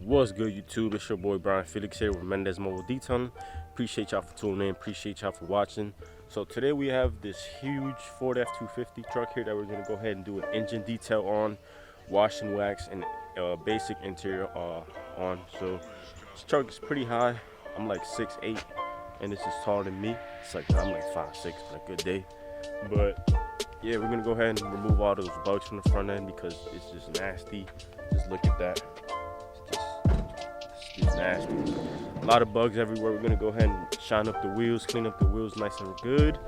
What's good, YouTube? It's your boy Brian Felix here with Mendez Mobile Detailing. Appreciate y'all for tuning in. Appreciate y'all for watching. So today we have this huge Ford F-250 truck here that we're going to go ahead and do an engine detail on, wash and wax, and basic interior on. So this truck is pretty high. I'm like 6'8", and this is taller than me. It's like I'm like 5'6" on a good day. But yeah, we're going to go ahead and remove all those bugs from the front end because it's just nasty. Just look at that. It's nasty. A lot of bugs everywhere. We're gonna go ahead and shine up the wheels, clean up the wheels nice and good.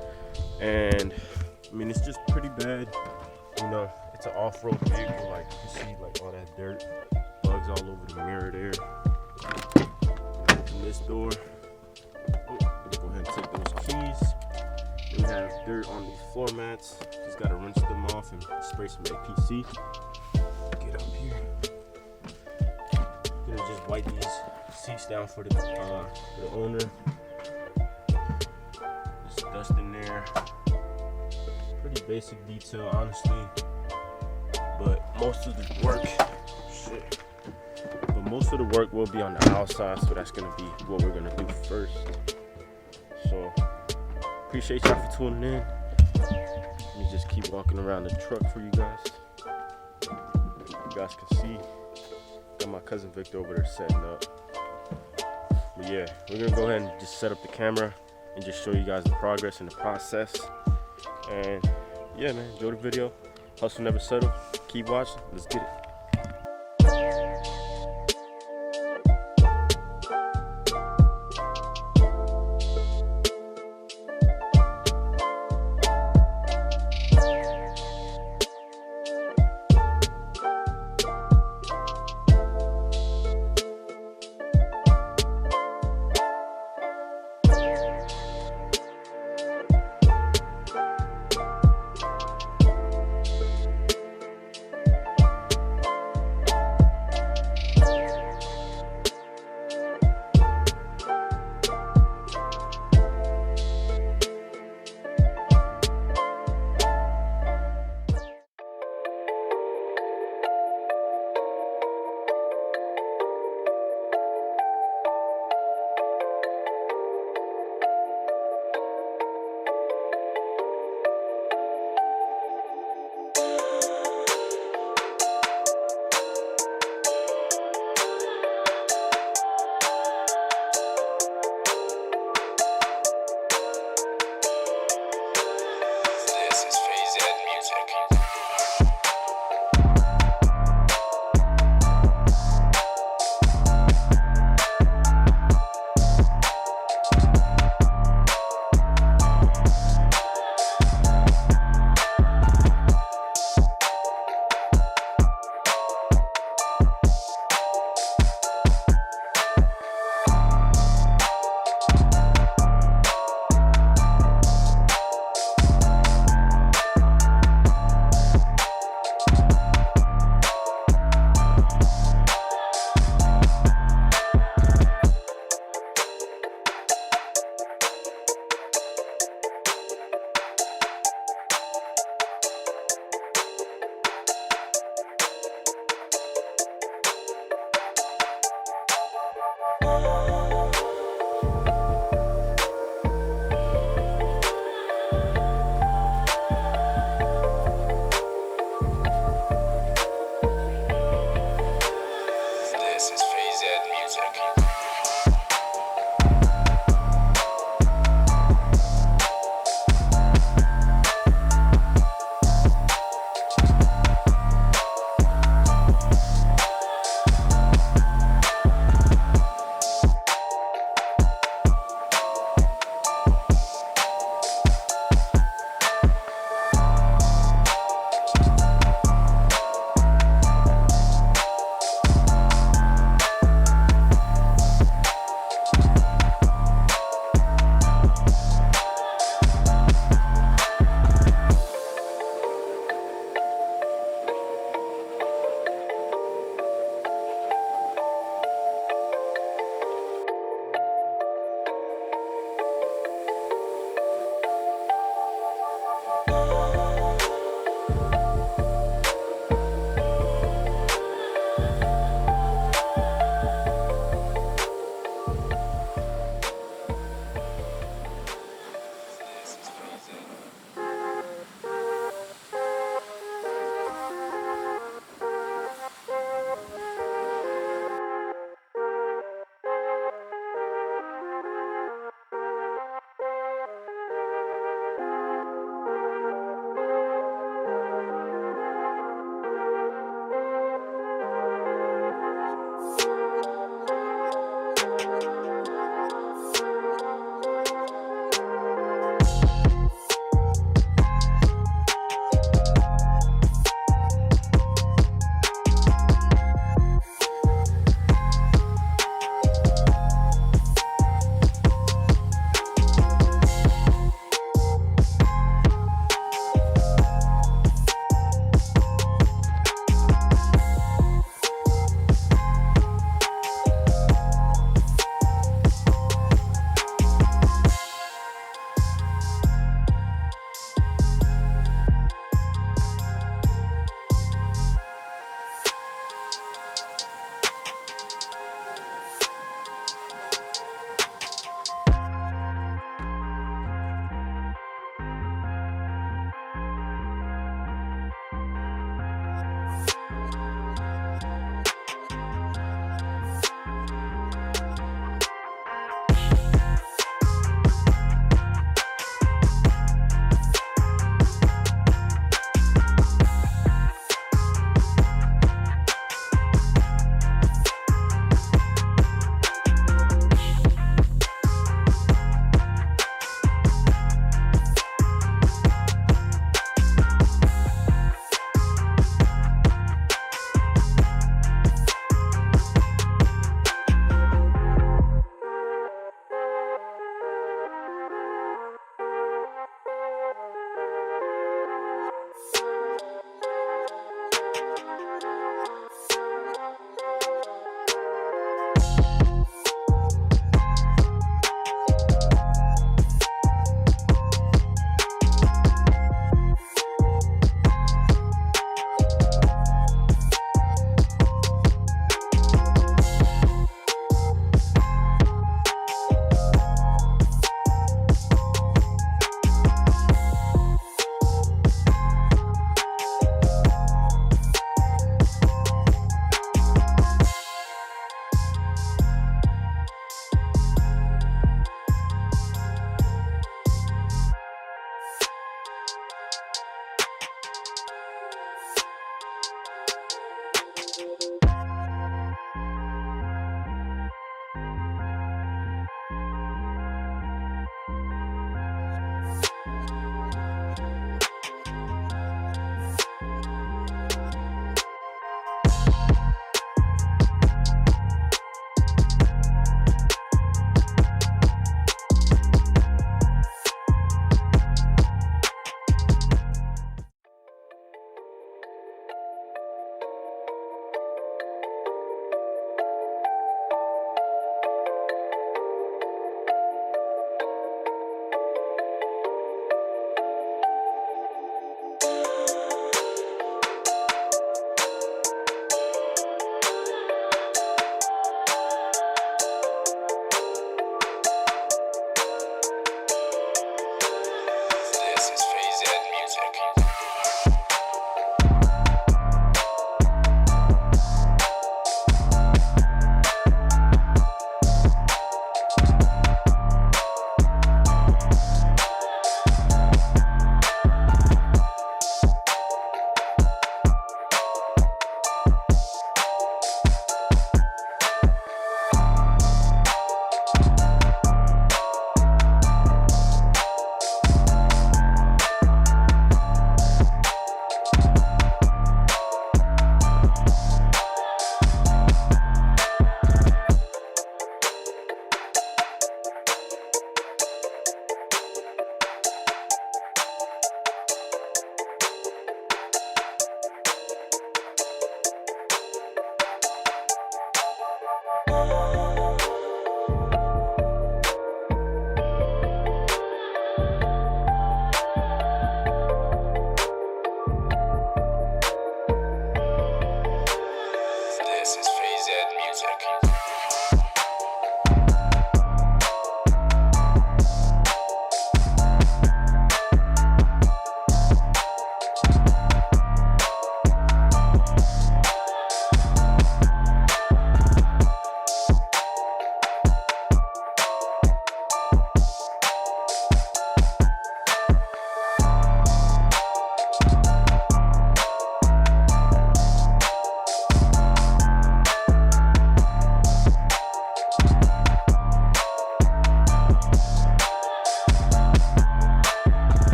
And I mean, it's just pretty bad. You know, it's an off-road vehicle. Like you see, like all that dirt, bugs all over the mirror there. Open this door. Oh, go ahead and take those keys. We have dirt on these floor mats. Just gotta rinse them off and spray some APC. Get up here. Gonna just wipe these seats down for the owner. Just dust in there. Pretty basic detail, honestly. But most of the work will be on the outside, so that's gonna be what we're gonna do first. So appreciate y'all for tuning in. Let me just keep walking around the truck for you guys. You guys can see. Got my cousin Victor over there setting up. But yeah, we're gonna go ahead and just set up the camera and just show you guys the progress and the process. And yeah, man, enjoy the video. Hustle never settle. Keep watching. Let's get it.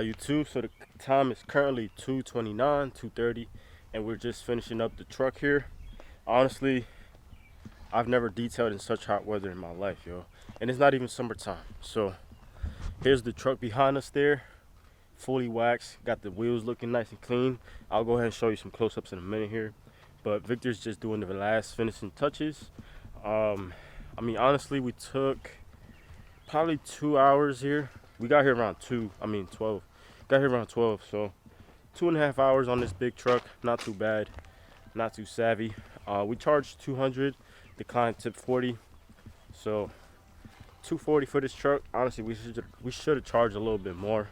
YouTube. So the time is currently 2:29, 2:30, and we're just finishing up the truck here. Honestly, I've never detailed in such hot weather in my life, yo. And it's not even summertime. So here's the truck behind us there, fully waxed, got the wheels looking nice and clean. I'll go ahead and show you some close-ups in a minute here, but Victor's just doing the last finishing touches. I mean, honestly, we took probably 2 hours here. We got here around 12. Got here around 12, so 2.5 hours on this big truck. Not too bad, not too savvy. We charged 200, the client tipped 40, so 240 for this truck. Honestly, we should have charged a little bit more,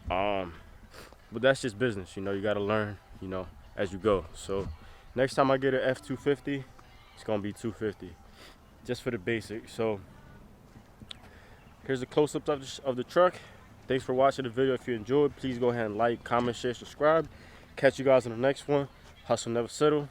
but that's just business, you know. You got to learn, you know, as you go. So next time I get an F250, it's gonna be 250, just for the basics. So here's a close-up of the truck. Thanks for watching the video. If you enjoyed, please go ahead and like, comment, share, subscribe. Catch you guys in the next one. Hustle never settle.